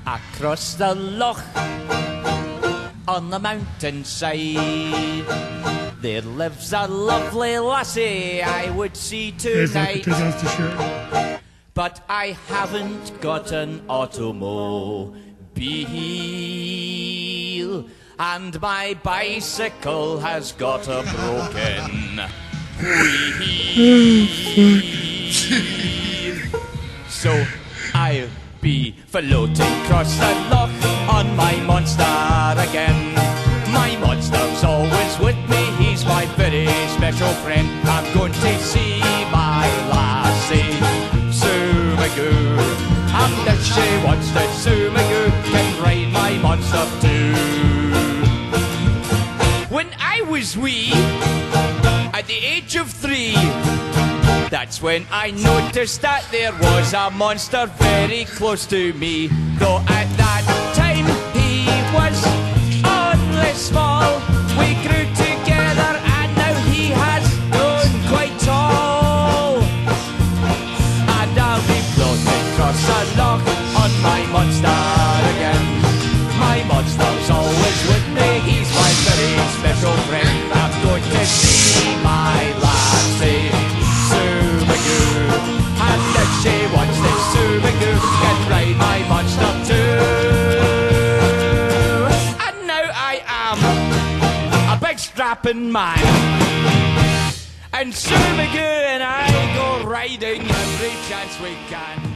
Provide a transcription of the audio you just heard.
Across the loch, on the mountainside, there lives a lovely lassie I would see tonight. But I haven't got an automobile, and my bicycle has got a broken wheel. So I'll be floating across the loch on my monster again. My monster's always with me, he's my very special friend. I'm going to see my lassie, Sue Magoo, and if she wants to, Sue Magoo can ride my monster too. When I was wee, at the age of 3, that's when I noticed that there was a monster very close to me. Though at that time he was only small, we grew together and now he has grown quite tall. And I'll be floating across the loch on my monster again. My monster's always with me, he's my very special friend. I'm going to see my lassie, and if she wants this, Sue Magoo can ride my monster too. And now I am a big strapping man, and Sue Magoo and I go riding every chance we can.